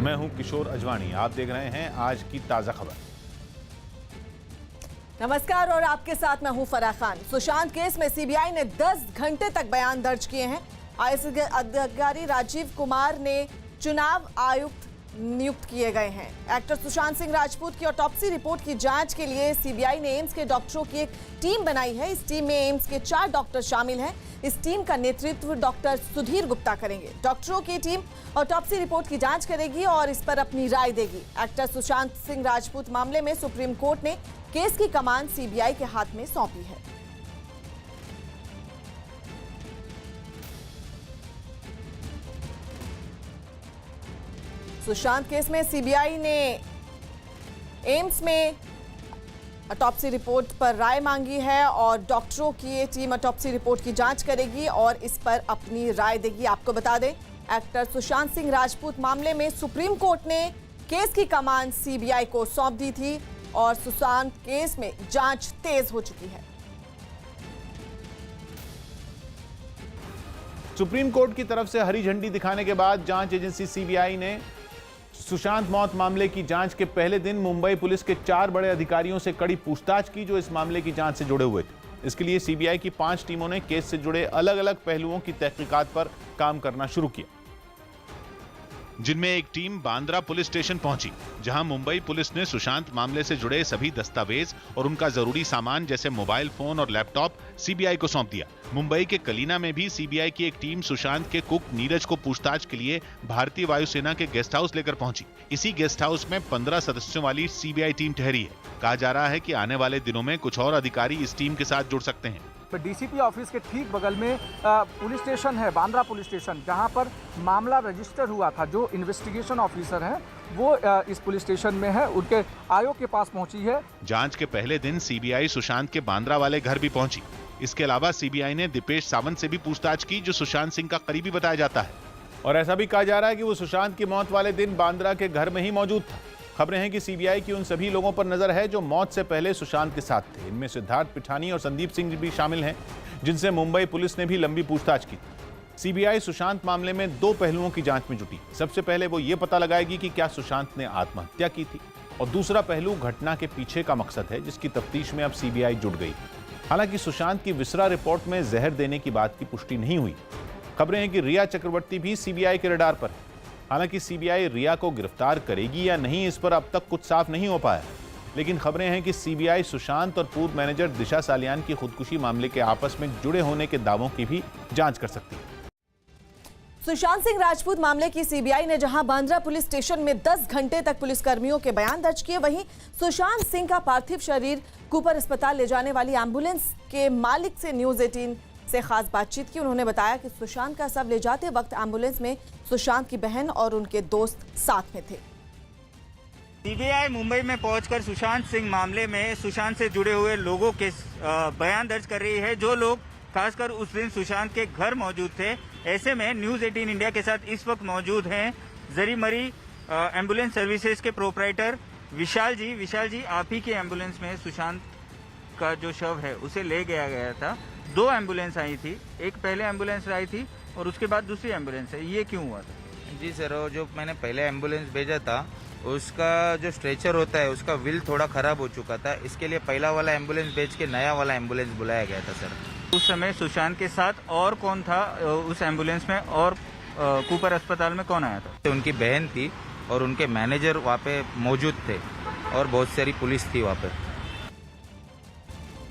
मैं हूं किशोर अजवाणी। आप देख रहे हैं आज की ताजा खबर। नमस्कार और आपके साथ मैं हूं फराह खान। सुशांत केस में सीबीआई ने 10 घंटे तक बयान दर्ज किए हैं। आईएएस अधिकारी राजीव कुमार ने चुनाव आयुक्त नियुक्त किए गए हैं। एक्टर सुशांत सिंह राजपूत की ऑटोप्सी रिपोर्ट की जांच के लिए सीबीआई ने एम्स के डॉक्टरों की एक टीम बनाई है। इस टीम में एम्स के 4 डॉक्टर शामिल हैं। इस टीम का नेतृत्व डॉक्टर सुधीर गुप्ता करेंगे। डॉक्टरों की टीम ऑटोप्सी रिपोर्ट की जांच करेगी और इस पर अपनी राय देगी। एक्टर सुशांत सिंह राजपूत मामले में सुप्रीम कोर्ट ने केस की कमान सीबीआई के हाथ में सौंपी है। सुशांत केस में सीबीआई ने एम्स में ऑटोप्सी रिपोर्ट पर राय मांगी है और डॉक्टरों की ये टीम ऑटोप्सी रिपोर्ट की जांच करेगी और इस पर अपनी राय देगी। आपको बता दें, एक्टर सुशांत सिंह राजपूत मामले में सुप्रीम कोर्ट ने केस की कमान सीबीआई को सौंप दी थी और सुशांत केस में जांच तेज हो चुकी है। सुप्रीम कोर्ट की तरफ से हरी झंडी दिखाने के बाद जांच एजेंसी सीबीआई ने सुशांत मौत मामले की जांच के पहले दिन मुंबई पुलिस के 4 बड़े अधिकारियों से कड़ी पूछताछ की जो इस मामले की जांच से जुड़े हुए थे। इसके लिए सीबीआई की 5 टीमों ने केस से जुड़े अलग अलग पहलुओं की तहकीकात पर काम करना शुरू किया, जिनमें एक टीम बांद्रा पुलिस स्टेशन पहुंची, जहां मुंबई पुलिस ने सुशांत मामले से जुड़े सभी दस्तावेज और उनका जरूरी सामान जैसे मोबाइल फोन और लैपटॉप सीबीआई को सौंप दिया। मुंबई के कलीना में भी सीबीआई की एक टीम सुशांत के कुक नीरज को पूछताछ के लिए भारतीय वायुसेना के गेस्ट हाउस लेकर पहुंची। इसी गेस्ट हाउस में 15 सदस्यों वाली सीबीआई टीम ठहरी है। कहा जा रहा है कि आने वाले दिनों में कुछ और अधिकारी इस टीम के साथ जुड़ सकते हैं। डीसीपी ऑफिस के ठीक बगल में पुलिस स्टेशन है, बांद्रा पुलिस स्टेशन, जहां पर मामला रजिस्टर हुआ था। जो इन्वेस्टिगेशन ऑफिसर हैं वो इस पुलिस स्टेशन में है, उनके आयोग के पास पहुंची है। जांच के पहले दिन सीबीआई सुशांत के बांद्रा वाले घर भी पहुंची। इसके अलावा सीबीआई ने दीपेश सावंत से भी पूछताछ की, जो सुशांत सिंह का करीबी बताया जाता है। और ऐसा भी कहा जा रहा है कि वो सुशांत की मौत वाले दिन बांद्रा के घर में ही मौजूद था। खबरें हैं कि सीबीआई की उन सभी लोगों पर नजर है जो मौत से पहले सुशांत के साथ थे। इनमें सिद्धार्थ पिठानी और संदीप सिंह भी शामिल हैं, जिनसे मुंबई पुलिस ने भी लंबी पूछताछ की। सीबीआई सुशांत मामले में 2 पहलुओं की जांच में जुटी। सबसे पहले वो ये पता लगाएगी कि क्या सुशांत ने आत्महत्या की थी, और दूसरा पहलू घटना के पीछे का मकसद है, जिसकी तफ्तीश में अब सीबीआई जुट गई। हालांकि सुशांत की विसरा रिपोर्ट में जहर देने की बात की पुष्टि नहीं हुई। खबरें हैं कि रिया चक्रवर्ती भी सीबीआई के रडार पर है। हालांकि सीबीआई रिया को गिरफ्तार करेगी या नहीं, इस पर अब तक कुछ साफ नहीं हो पाया। लेकिन खबरें हैं कि सीबीआई सुशांत और पूर्व मैनेजर दिशा सालियान की खुदकुशी मामले के आपस में जुड़े होने के दावों की भी जांच कर सकती है। सुशांत सिंह राजपूत मामले की सीबीआई ने जहां बांद्रा पुलिस स्टेशन में 10 घंटे तक पुलिसकर्मियों के बयान दर्ज किए, वहीं सुशांत सिंह का पार्थिव शरीर कूपर अस्पताल ले जाने वाली एम्बुलेंस के मालिक से न्यूज़ 18 से खास बातचीत की। उन्होंने बताया कि सुशांत का शव ले जाते वक्त एम्बुलेंस में सुशांत की बहन और उनके दोस्त साथ में थे। सीबीआई मुंबई में पहुंचकर सुशांत सिंह मामले में सुशांत से जुड़े हुए लोगों के बयान दर्ज कर रही है, जो लोग खासकर उस दिन सुशांत के घर मौजूद थे। ऐसे में न्यूज़ 18 इंडिया के साथ इस वक्त मौजूद हैं जरी मरी एम्बुलेंस सर्विसेज के प्रोपराइटर विशाल जी। विशाल जी, आप ही की एम्बुलेंस में सुशांत का जो शव है उसे ले गया था। 2 एम्बुलेंस आई थी, एक पहले एम्बुलेंस आई थी और उसके बाद दूसरी एम्बुलेंस है, ये क्यों हुआ था? जी सर, वो जो मैंने पहले एम्बुलेंस भेजा था उसका जो स्ट्रेचर होता है उसका व्हील थोड़ा ख़राब हो चुका था। इसके लिए पहला वाला एम्बुलेंस भेज के नया वाला एम्बुलेंस बुलाया गया था सर। उस समय सुशांत के साथ और कौन था उस एम्बुलेंस में, और कूपर अस्पताल में कौन आया था? उनकी बहन थी और उनके मैनेजर वहाँ पे मौजूद थे और बहुत सारी पुलिस थी वहाँ पे।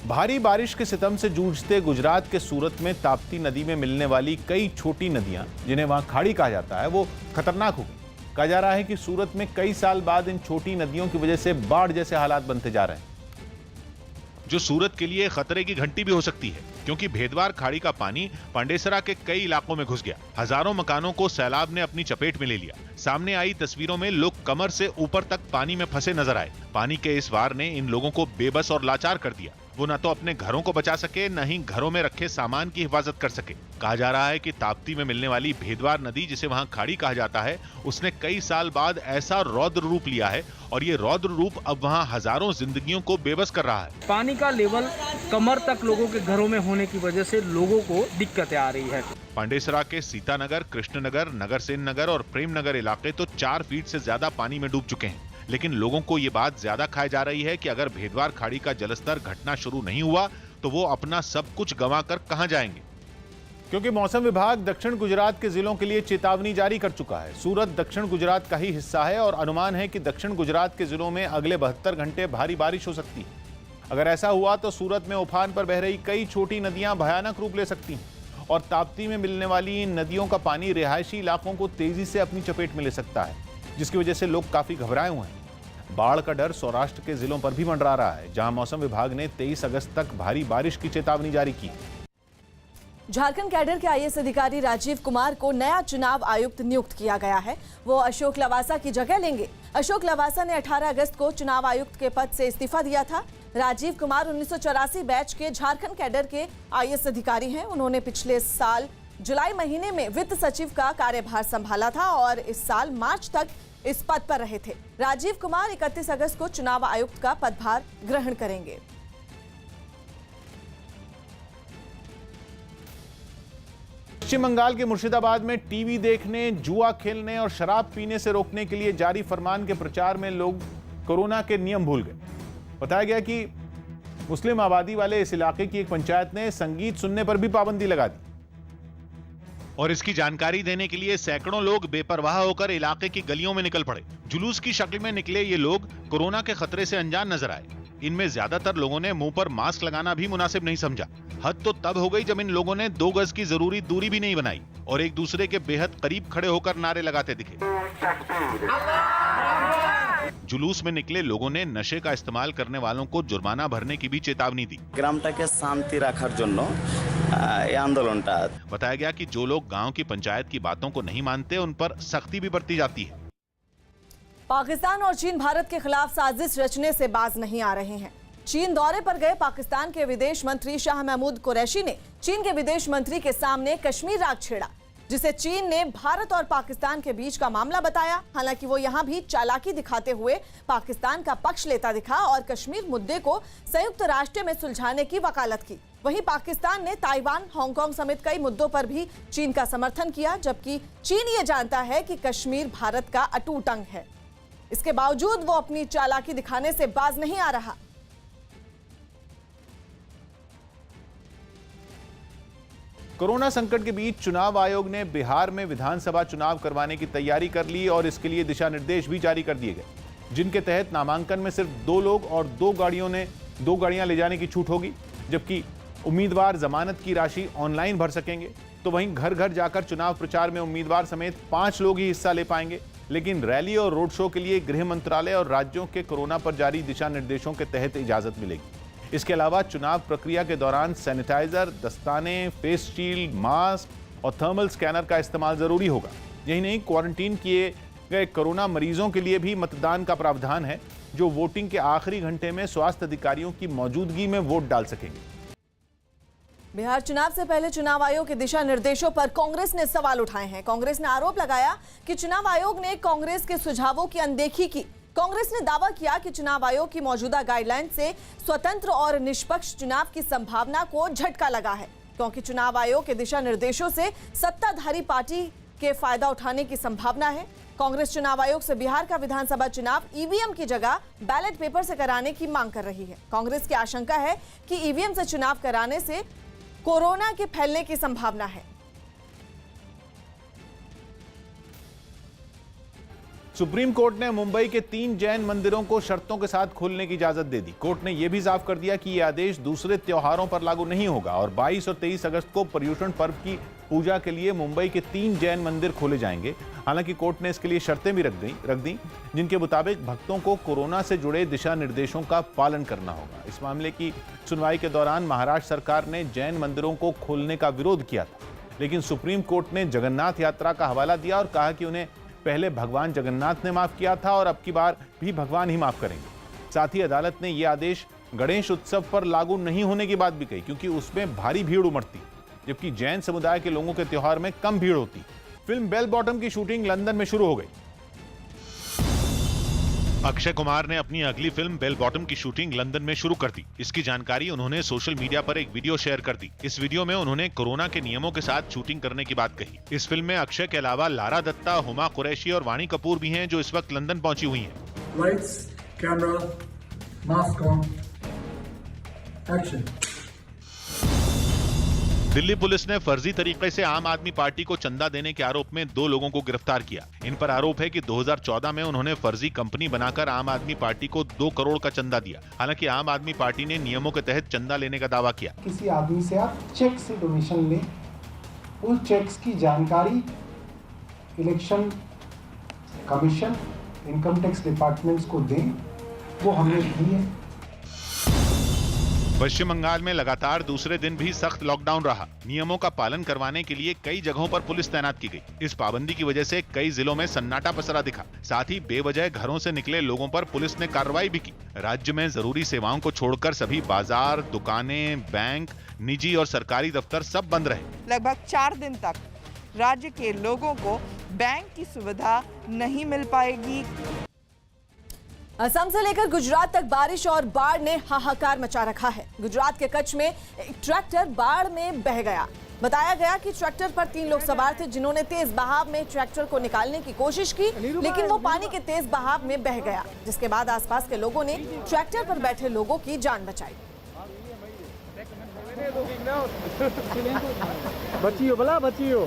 भारी बारिश के सितम से जूझते गुजरात के सूरत में ताप्ती नदी में मिलने वाली कई छोटी नदियां, जिन्हें वहां खाड़ी कहा जाता है, वो खतरनाक हो गई। कहा जा रहा है कि सूरत में कई साल बाद इन छोटी नदियों की वजह से बाढ़ जैसे हालात बनते जा रहे हैं, जो सूरत के लिए खतरे की घंटी भी हो सकती है, क्योंकि भेदवार खाड़ी का पानी पांडेसरा के कई इलाकों में घुस गया। हजारों मकानों को सैलाब ने अपनी चपेट में ले लिया। सामने आई तस्वीरों में लोग कमर से ऊपर तक पानी में फंसे नजर आए। पानी के इस वार ने इन लोगों को बेबस और लाचार कर दिया। वो न तो अपने घरों को बचा सके, न ही घरों में रखे सामान की हिफाजत कर सके। कहा जा रहा है कि ताप्ती में मिलने वाली भेदवार नदी, जिसे वहां खाड़ी कहा जाता है, उसने कई साल बाद ऐसा रौद्र रूप लिया है और ये रौद्र रूप अब वहां हजारों जिंदगियों को बेबस कर रहा है। पानी का लेवल कमर तक लोगों के घरों में होने की वजह से लोगों को दिक्कतें आ रही है। पांडेसरा के सीतानगर, कृष्णनगर, नगरसेन नगर और प्रेम नगर इलाके तो 4 फीट से ज्यादा पानी में डूब चुके हैं। लेकिन लोगों को ये बात ज्यादा खाई जा रही है कि अगर भेदवार खाड़ी का जलस्तर घटना शुरू नहीं हुआ तो वो अपना सब कुछ गंवाकर कहां जाएंगे। क्योंकि मौसम विभाग दक्षिण गुजरात के जिलों के लिए चेतावनी जारी कर चुका है। सूरत दक्षिण गुजरात का ही हिस्सा है और अनुमान है कि दक्षिण गुजरात के जिलों में अगले 72 घंटे भारी बारिश हो सकती है। अगर ऐसा हुआ तो सूरत में उफान पर बह रही कई छोटी नदियां भयानक रूप ले सकती हैं और ताप्ती में मिलने वाली इन नदियों का पानी रिहायशी इलाकों को तेजी से अपनी चपेट में ले सकता है, जिसकी वजह से लोग काफी घबराए हुए हैं। बाढ़ का डर सौराष्ट्र के जिलों पर भी मंडरा रहा है, जहां मौसम विभाग ने 23 अगस्त तक भारी बारिश की चेतावनी जारी की। झारखंड कैडर के आईएएस अधिकारी राजीव कुमार को नया चुनाव आयुक्त नियुक्त किया गया है। वो अशोक लवासा की जगह लेंगे। अशोक लवासा ने 18 अगस्त को चुनाव आयुक्त के पद से इस्तीफा दिया था। राजीव कुमार 1984 बैच के झारखंड कैडर के आईएएस अधिकारी हैं। उन्होंने पिछले साल जुलाई महीने में वित्त सचिव का कार्यभार संभाला था और इस साल मार्च तक इस पद पर रहे थे। राजीव कुमार 31 अगस्त को चुनाव आयुक्त का पदभार ग्रहण करेंगे। पश्चिम बंगाल के मुर्शिदाबाद में टीवी देखने, जुआ खेलने और शराब पीने से रोकने के लिए जारी फरमान के प्रचार में लोग कोरोना के नियम भूल गए। बताया गया कि मुस्लिम आबादी वाले इस इलाके की एक पंचायत ने संगीत सुनने पर भी पाबंदी लगा दी और इसकी जानकारी देने के लिए सैकड़ों लोग बेपरवाह होकर इलाके की गलियों में निकल पड़े। जुलूस की शक्ल में निकले ये लोग कोरोना के खतरे से अनजान नजर आए। इनमें ज्यादातर लोगों ने मुंह पर मास्क लगाना भी मुनासिब नहीं समझा। हद तो तब हो गई जब इन लोगों ने 2 गज की जरूरी दूरी भी नहीं बनाई और एक दूसरे के बेहद करीब खड़े होकर नारे लगाते दिखे। जुलूस में निकले लोगों ने नशे का इस्तेमाल करने वालों को जुर्माना भरने की भी चेतावनी दी। ग्रामटाके शांति रखार जन्य এই আন্দোলনটা। बताया गया कि जो लोग गांव की पंचायत की बातों को नहीं मानते उन पर सख्ती भी बरती जाती है। पाकिस्तान और चीन भारत के खिलाफ साजिश रचने से बाज नहीं आ रहे हैं। चीन दौरे पर गए पाकिस्तान के विदेश मंत्री शाह महमूद कुरैशी ने चीन के विदेश मंत्री के सामने कश्मीर राग छेड़ा, जिसे चीन ने भारत और पाकिस्तान के बीच का मामला बताया। हालांकि वो यहां भी चालाकी दिखाते हुए पाकिस्तान का पक्ष लेता दिखा और कश्मीर मुद्दे को संयुक्त राष्ट्र में सुलझाने की वकालत की। वहीं पाकिस्तान ने ताइवान, हांगकांग समेत कई मुद्दों पर भी चीन का समर्थन किया, जबकि चीन ये जानता है कि कश्मीर भारत का अटूट अंग है। इसके बावजूद वो अपनी चालाकी दिखाने से बाज नहीं आ रहा। कोरोना संकट के बीच चुनाव आयोग ने बिहार में विधानसभा चुनाव करवाने की तैयारी कर ली और इसके लिए दिशा निर्देश भी जारी कर दिए गए, जिनके तहत नामांकन में सिर्फ 2 लोग और 2 गाड़ियां ले जाने की छूट होगी, जबकि उम्मीदवार जमानत की राशि ऑनलाइन भर सकेंगे। तो वहीं घर घर जाकर चुनाव प्रचार में उम्मीदवार समेत 5 लोग ही हिस्सा ले पाएंगे। लेकिन रैली और रोड शो के लिए गृह मंत्रालय और राज्यों के कोरोना पर जारी दिशा निर्देशों के तहत इजाजत मिलेगी। इसके अलावा चुनाव प्रक्रिया के दौरान सैनिटाइजर, दस्ताने, फेस शील्ड, मास्क और थर्मल स्कैनर का इस्तेमाल जरूरी होगा। यही नहीं, क्वारंटीन किए गए कोरोना मरीजों के लिए भी मतदान का प्रावधान है, जो वोटिंग के आखिरी घंटे में स्वास्थ्य अधिकारियों की मौजूदगी में वोट डाल सकेंगे। बिहार चुनाव से पहले चुनाव आयोग के दिशा निर्देशों पर कांग्रेस ने सवाल उठाए हैं। कांग्रेस ने आरोप लगाया कि चुनाव आयोग ने कांग्रेस के सुझावों की अनदेखी की। कांग्रेस ने दावा किया कि चुनाव आयोग की मौजूदा गाइडलाइन से स्वतंत्र और निष्पक्ष चुनाव की संभावना को झटका लगा है, क्योंकि चुनाव आयोग के दिशा निर्देशों से सत्ताधारी पार्टी के फायदा उठाने की संभावना है। कांग्रेस चुनाव आयोग से बिहार का विधानसभा चुनाव ईवीएम की जगह बैलेट पेपर से कराने की मांग कर रही है। कांग्रेस की आशंका है कि ईवीएम से चुनाव कराने से कोरोना के फैलने की संभावना है। सुप्रीम कोर्ट ने मुंबई के 3 जैन मंदिरों को शर्तों के साथ खोलने की इजाजत दे दी। कोर्ट ने यह भी साफ कर दिया कि यह आदेश दूसरे त्योहारों पर लागू नहीं होगा और 22 और 23 अगस्त को पर्युषण पर्व की पूजा के लिए मुंबई के 3 जैन मंदिर खोले जाएंगे। हालांकि कोर्ट ने इसके लिए शर्तें भी रख दी, जिनके मुताबिक भक्तों को कोरोना से जुड़े दिशा निर्देशों का पालन करना होगा। इस मामले की सुनवाई के दौरान महाराष्ट्र सरकार ने जैन मंदिरों को खोलने का विरोध किया था, लेकिन सुप्रीम कोर्ट ने जगन्नाथ यात्रा का हवाला दिया और कहा कि उन्हें पहले भगवान जगन्नाथ ने माफ किया था और अब की बार भी भगवान ही माफ करेंगे। साथ ही अदालत ने यह आदेश गणेश उत्सव पर लागू नहीं होने की बात भी कही, क्योंकि उसमें भारी भीड़ उमड़ती, जबकि जैन समुदाय के लोगों के त्योहार में कम भीड़ होती। फिल्म बेल बॉटम की शूटिंग लंदन में शुरू हो गई। अक्षय कुमार ने अपनी अगली फिल्म बेल बॉटम की शूटिंग लंदन में शुरू कर दी। इसकी जानकारी उन्होंने सोशल मीडिया पर एक वीडियो शेयर कर दी। इस वीडियो में उन्होंने कोरोना के नियमों के साथ शूटिंग करने की बात कही। इस फिल्म में अक्षय के अलावा लारा दत्ता, हुमा कुरैशी और वाणी कपूर भी हैं, जो इस वक्त लंदन पहुंची हुई हैं। Lights, camera, mask on, action. Delhi police ने फर्जी तरीके से आम आदमी पार्टी को चंदा देने के आरोप में 2 लोगों को गिरफ्तार किया। इन पर आरोप है कि 2014 में उन्होंने फर्जी कंपनी बनाकर आम आदमी पार्टी को 2 करोड़ का चंदा दिया। हालांकि आम आदमी पार्टी ने नियमों के तहत चंदा लेने का दावा किया। किसी आदमी से आप चेक से डोनेशन लें, उस चेक्स की जानकारी election commission, income tax departments को दें, वो हमने दी है। पश्चिम बंगाल में लगातार दूसरे दिन भी सख्त लॉकडाउन रहा। नियमों का पालन करवाने के लिए कई जगहों पर पुलिस तैनात की गई। इस पाबंदी की वजह से कई जिलों में सन्नाटा पसरा दिखा। साथ ही बेवजह घरों से निकले लोगों पर पुलिस ने कार्रवाई भी की। राज्य में जरूरी सेवाओं को छोड़कर सभी बाजार, दुकानें, बैंक, निजी और सरकारी दफ्तर सब बंद रहे। लगभग 4 दिन तक राज्य के लोगों को बैंक की सुविधा नहीं मिल पाएगी। असम से लेकर गुजरात तक बारिश और बाढ़ ने हाहाकार मचा रखा है। गुजरात के कच्छ में एक ट्रैक्टर बाढ़ में बह गया। बताया गया कि ट्रैक्टर पर 3 लोग सवार थे, जिन्होंने तेज बहाव में ट्रैक्टर को निकालने की कोशिश की, लेकिन वो पानी के तेज बहाव में बह गया, जिसके बाद आसपास के लोगों ने ट्रैक्टर पर बैठे लोगों की जान बचाई।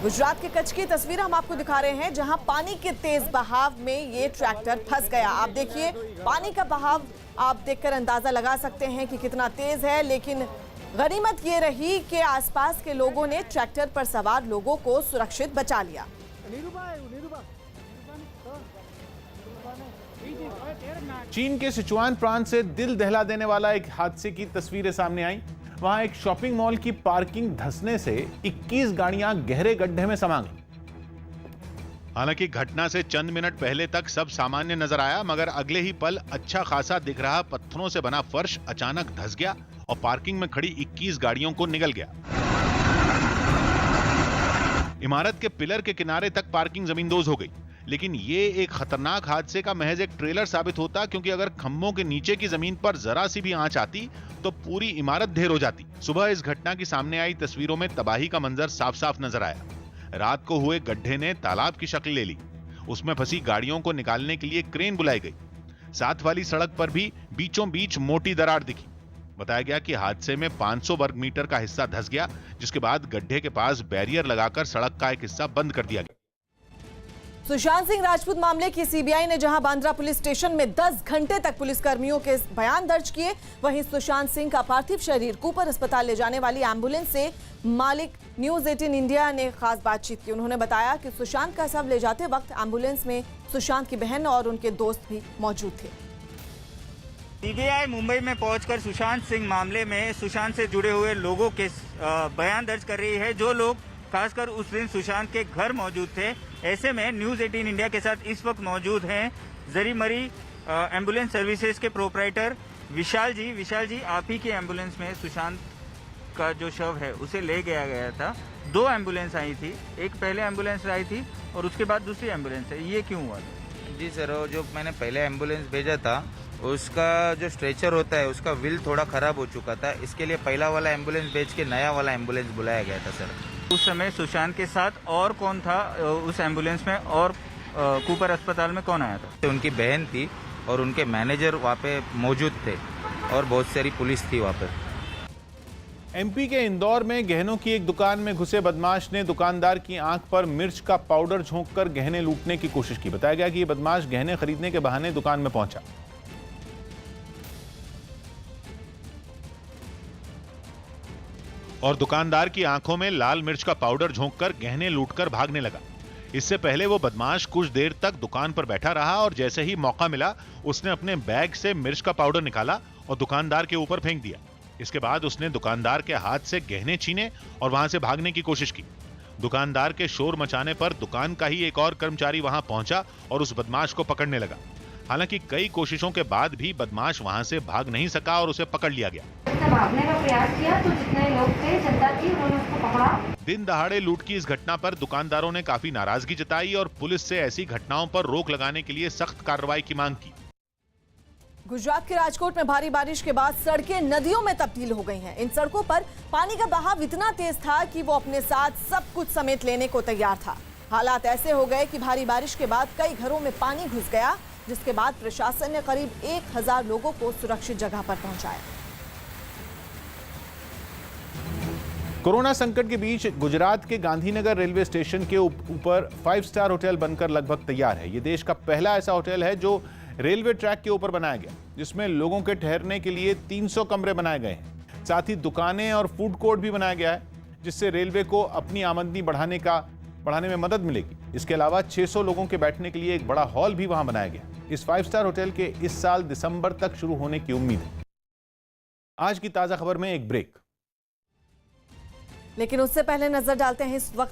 गुजरात के कच्छ की तस्वीर हम आपको दिखा रहे हैं, जहां पानी के तेज बहाव में ये ट्रैक्टर फंस गया। आप देखिए, पानी का बहाव आप देखकर अंदाजा लगा सकते हैं कि कितना तेज है, लेकिन गनीमत ये रही कि आसपास के लोगों ने ट्रैक्टर पर सवार लोगों को सुरक्षित बचा लिया। चीन के सिचुआन प्रांत से दिल दहला देने वाला एक हादसे की तस्वीरें सामने आई। वहां एक शॉपिंग मॉल की पार्किंग धंसने से 21 गाड़ियां गहरे गड्ढे में समा गईं। हालांकि घटना से चंद मिनट पहले तक सब सामान्य नजर आया, मगर अगले ही पल अच्छा खासा दिख रहा पत्थरों से बना फर्श अचानक धंस गया और पार्किंग में खड़ी 21 गाड़ियों को निगल गया। इमारत के पिलर के किनारे तक पार्किंग जमींदोज हो गई। लेकिन ये एक खतरनाक हादसे का महज एक ट्रेलर साबित होता, क्योंकि अगर खंभों के नीचे की जमीन पर जरा सी भी आंच आती तो पूरी इमारत ढेर हो जाती। सुबह इस घटना की सामने आई तस्वीरों में तबाही का मंजर साफ साफ नजर आया। रात को हुए गड्ढे ने तालाब की शक्ल ले ली। उसमें फंसी गाड़ियों को निकालने के लिए क्रेन बुलाई गई। साथ वाली सड़क पर भी बीचों बीच मोटी दरार दिखी। बताया गया कि हादसे में 500 वर्ग मीटर का हिस्सा धंस गया, जिसके बाद गड्ढे के पास बैरियर लगाकर सड़क का एक हिस्सा बंद कर दिया गया। सुशांत सिंह राजपूत मामले की सीबीआई ने जहां बांद्रा पुलिस स्टेशन में 10 घंटे तक पुलिसकर्मियों के बयान दर्ज किए, वहीं सुशांत सिंह का पार्थिव शरीर कूपर अस्पताल ले जाने वाली एम्बुलेंस से मालिक न्यूज 18 इंडिया ने खास बातचीत की। उन्होंने बताया कि सुशांत का शव ले जाते वक्त एम्बुलेंस में सुशांत की बहन और उनके दोस्त भी मौजूद थे। सीबीआई मुंबई में पहुंचकर सुशांत सिंह मामले में सुशांत से जुड़े हुए लोगों के बयान दर्ज कर रही है, जो लोग खासकर उस दिन सुशांत के घर मौजूद थे। ऐसे में न्यूज 18 इंडिया के साथ इस वक्त मौजूद हैं जरी मरी एम्बुलेंस सर्विसेज के प्रोपराइटर विशाल जी। विशाल जी, आप ही के एम्बुलेंस में सुशांत का जो शव है उसे ले गया था। 2 एम्बुलेंस आई थी, एक पहले एम्बुलेंस आई थी और उसके बाद दूसरी एम्बुलेंस है, ये क्यों हुआ था? जी सर, वो जो मैंने पहले एम्बुलेंस भेजा था उसका जो स्ट्रेचर होता है उसका व्हील थोड़ा ख़राब हो चुका था। इसके लिए पहला वाला एम्बुलेंस भेज के नया वाला एम्बुलेंस बुलाया गया था सर। उस समय सुशांत के साथ और कौन था उस एम्बुलेंस में, और कूपर अस्पताल में कौन आया था? उनकी बहन थी और उनके मैनेजर वहाँ पे मौजूद थे और बहुत सारी पुलिस थी वहाँ पे। एमपी के इंदौर में गहनों की एक दुकान में घुसे बदमाश ने दुकानदार की आंख पर मिर्च का पाउडर झोंककर गहने लूटने की कोशिश की। बताया गया कि ये बदमाश गहने खरीदने के बहाने दुकान में पहुंचा और दुकानदार की आंखों में लाल मिर्च का पाउडर झोंककर गहने लूटकर भागने लगा। इससे पहले वो बदमाश कुछ देर तक दुकान पर बैठा रहा और जैसे ही मौका मिला उसने अपने बैग से मिर्च का पाउडर निकाला और दुकानदार के ऊपर फेंक दिया। इसके बाद उसने दुकानदार के हाथ से गहने छीने और वहां से भागने की कोशिश की। दुकानदार के शोर मचाने पर दुकान का ही एक और कर्मचारी वहां पहुंचा और उस बदमाश को पकड़ने लगा। हालांकि कई कोशिशों के बाद भी बदमाश वहां से भाग नहीं सका और उसे पकड़ लिया गया। भागने का प्रयास किया तो जितने लोग थे, जनता थी, उन्होंने उसको पकड़ा। दिन दहाड़े लूट की इस घटना पर दुकानदारों ने काफी नाराजगी जताई और पुलिस से ऐसी घटनाओं पर रोक लगाने के लिए सख्त कार्रवाई की मांग की। गुजरात के राजकोट में भारी बारिश के बाद सड़कें नदियों में तब्दील हो गई हैं। इन सड़कों पर पानी का बहाव इतना तेज था कि वो अपने साथ सब कुछ समेट लेने को तैयार था। हालात ऐसे हो गए कि भारी बारिश के बाद कई घरों में पानी घुस गया, जिसके बाद प्रशासन ने करीब 1000 लोगों को सुरक्षित जगह पर पहुंचाया। कोरोना संकट के बीच गुजरात के गांधीनगर रेलवे स्टेशन के ऊपर 5 स्टार होटल बनकर लगभग तैयार है। ये देश का पहला ऐसा होटल है जो रेलवे ट्रैक के ऊपर बनाया गया, जिसमें लोगों के ठहरने के लिए 300 कमरे बनाए गए हैं। साथ ही दुकानें और फूड कोर्ट भी बनाया गया है, जिससे रेलवे को अपनी आमदनी बढ़ाने में मदद मिलेगी। इसके अलावा 600 लोगों के बैठने के लिए एक बड़ा हॉल भी वहां बनाया गया। इस 5 स्टार होटल के इस साल दिसंबर तक शुरू होने की उम्मीद है। आज की ताजा खबर में एक ब्रेक, लेकिन उससे पहले नजर डालते हैं इस वक्त